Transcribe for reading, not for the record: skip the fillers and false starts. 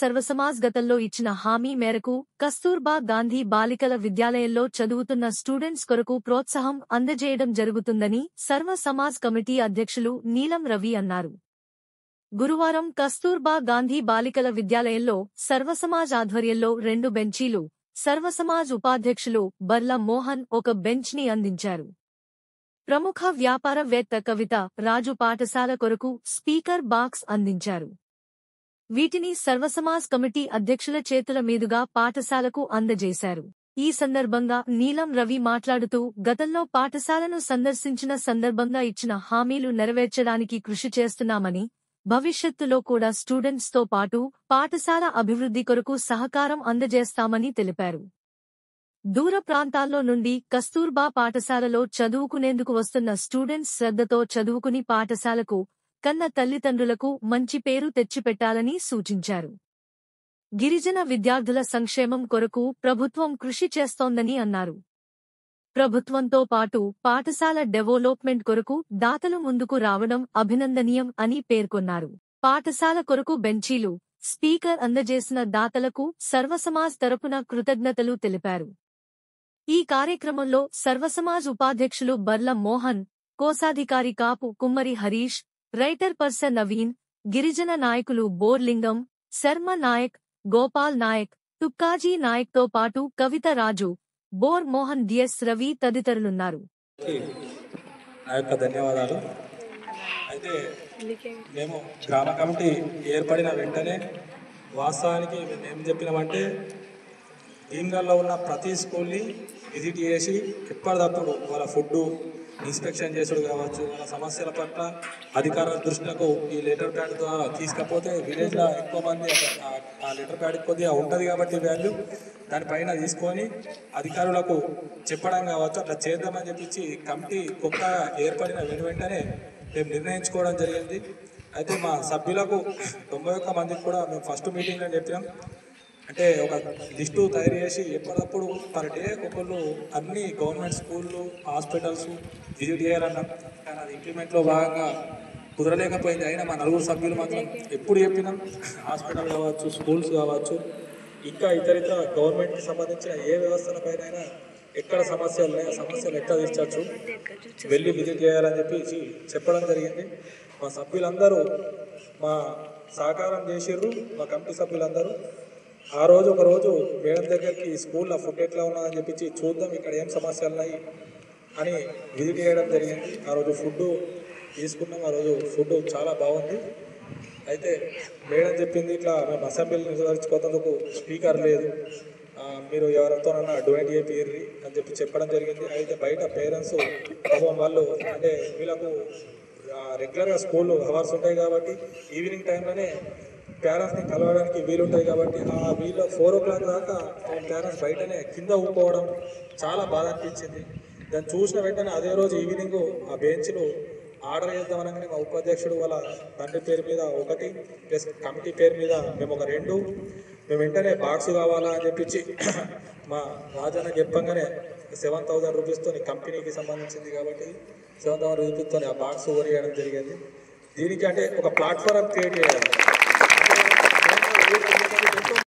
సర్వసమాజ్ గతంలో ఇచ్చిన హామీ మేరకు కస్తూర్బా గాంధీ బాలికల విద్యాలయంలో చదువుతున్న స్టూడెంట్స్ కొరకు ప్రోత్సాహం అందజేయడం జరుగుతుందని సర్వ సమాజ్ కమిటీ అధ్యక్షులు నీలం రవి అన్నారు. గురువారం కస్తూర్బా గాంధీ బాలికల విద్యాలయంలో సర్వసమాజ్ ఆధ్వర్యంలో 2 బెంచీలు, సర్వసమాజ్ ఉపాధ్యక్షులు బర్ల మోహన్ ఒక బెంచ్ ని అందించారు. ప్రముఖ వ్యాపారవేత్త కవిత రాజు పాఠశాల కొరకు స్పీకర్ బాక్స్ అందించారు. వీటిని సర్వసమాజ్ కమిటీ అధ్యక్షుల చేతుల మీదుగా పాఠశాలకు అందజేశారు. ఈ సందర్భంగా నీలం రవి మాట్లాడుతూ గతంలో పాఠశాలను సందర్శించిన సందర్భంగా ఇచ్చిన హామీలు నెరవేర్చడానికి కృషి చేస్తున్నామని, భవిష్యత్తులో కూడా స్టూడెంట్స్ తో పాటు పాఠశాల అభివృద్ధి కొరకు సహకారం అందజేస్తామని తెలిపారు. దూర ప్రాంతాల్లో నుండి కస్తూర్బా పాఠశాలలో చదువుకునేందుకు వస్తున్న స్టూడెంట్స్ శ్రద్ధతో చదువుకుని పాఠశాలకు, కన్న తల్లిదండ్రులకు మంచి పేరు తెచ్చిపెట్టాలని సూచించారు. గిరిజన విద్యార్థుల సంక్షేమం కొరకు ప్రభుత్వం కృషి చేస్తోందని అన్నారు. ప్రభుత్వంతో పాటు పాఠశాల డెవలప్మెంట్ కొరకు దాతలు ముందుకు రావడం అభినందనీయం అని పేర్కొన్నారు. పాఠశాల కొరకు బెంచీలు, స్పీకర్ అందజేసిన దాతలకు సర్వసమాజ్ తరపున కృతజ్ఞతలు తెలిపారు. ఈ కార్యక్రమంలో సర్వసమాజ్ ఉపాధ్యక్షులు బర్ల మోహన్, కోశాధికారి కాపు కుమ్మరి హరీష్, రైటర్ పర్సన్ నవీన్, గిరిజన నాయకులు బోర్లింగం, శర్మ నాయక్, గోపాల్ నాయక్, తుక్కాజీ నాయక్ తో పాటు కవిత రాజు, బోర్ మోహన్, డిఎస్ రవి తదితరులున్నారు. ధన్యవాదాలు. అయితే మేము గ్రామ కమిటీ ఏర్పడిన వెంటనే వాస్తవానికి మేము చెప్పినామంటే భీమ్గల్లో ఉన్న ప్రతి స్కూల్ని విజిట్ చేసి ఎప్పటికప్పుడు వాళ్ళ ఫుడ్ ఇన్స్పెక్షన్ చేసుడు కావచ్చు, వాళ్ళ సమస్యల పట్ల అధికారుల దృష్టికి ఈ లెటర్ ప్యాడ్ ద్వారా తీసుకపోతే విలేజ్లో ఎక్కువ మంది ఆ లెటర్ ప్యాడ్ కొద్దిగా ఉంటుంది కాబట్టి వాల్యూ దానిపైన తీసుకొని అధికారులకు చెప్పడం కావచ్చు, అట్లా చేద్దామని చెప్పించి కమిటీ కొత్తగా ఏర్పడిన వెంటనే మేము నిర్ణయించుకోవడం జరిగింది. అయితే మా సభ్యులకు 91 మందికి కూడా మేము ఫస్ట్ మీటింగ్లో చెప్పినాం. అంటే ఒక లిస్టు తయారు చేసి ఎప్పటికప్పుడు పర్ డే ఒకళ్ళు అన్ని గవర్నమెంట్ స్కూళ్ళు, హాస్పిటల్స్ విజిట్ చేయాలన్నాం. కానీ అది ఇంప్లిమెంట్లో భాగంగా కుదరలేకపోయింది. అయినా మా 4 సభ్యులు మాత్రం ఎప్పుడు చెప్పినాం హాస్పిటల్ కావచ్చు, స్కూల్స్ కావచ్చు, ఇంకా ఇతర గవర్నమెంట్కి సంబంధించిన ఏ వ్యవస్థలపైన ఎక్కడ సమస్యలు ఉన్నాయి, ఆ సమస్యలు ఎట్లా తీర్చచ్చు వెళ్ళి విజిట్ చేయాలని చెప్పి చెప్పడం జరిగింది. మా సభ్యులందరూ మా సహకారం చేసిర్రు. మా కమిటీ సభ్యులందరూ ఆ రోజు ఒకరోజు మేడం దగ్గరికి స్కూల్లో ఫుడ్ ఎట్లా ఉన్నదని చెప్పించి చూద్దాం ఇక్కడ ఏం సమస్యలు ఉన్నాయి అని విజిట్ చేయడం జరిగింది. ఆ రోజు ఫుడ్ తీసుకున్నాం. ఆ రోజు ఫుడ్ చాలా బాగుంది. అయితే మేడం చెప్పింది ఇట్లా మేము అసెంబ్లీ నిర్వహించుకోవడానికి స్పీకర్ లేదు, మీరు ఎవరితోనన్నా డొనేట్ చేయర్రి అని చెప్పడం జరిగింది. అయితే బయట పేరెంట్స్ వాళ్ళు అంటే వీళ్ళకు రెగ్యులర్గా స్కూల్ అవర్స్ ఉంటాయి కాబట్టి ఈవినింగ్ టైంలోనే పేరెంట్స్ని కలవడానికి వీలుంటాయి కాబట్టి వీళ్ళు 4 o'clock దాకా పేరెంట్స్ బయటనే కింద ఊపుకోవడం చాలా బాధ అనిపించింది. దాన్ని చూసిన వెంటనే అదే రోజు ఈవినింగ్ ఆ బెంచ్లు ఆర్డర్ చేద్దామనగానే మా ఉపాధ్యక్షుడు వాళ్ళ తండ్రి పేరు మీద 1 ప్లస్ కమిటీ పేరు మీద మేము ఒక 2 మేము వెంటనే బాక్స్ కావాలా అని చెప్పించి మా రాజన్న చెప్పంగానే 7,000 రూపీస్తో కంపెనీకి సంబంధించింది కాబట్టి 7,000 రూపీస్తో ఆ బాక్స్ ఓవర్ చేయడం జరిగింది. దీనికి అంటే ఒక ప్లాట్ఫారం క్రియేట్ చేయాలి.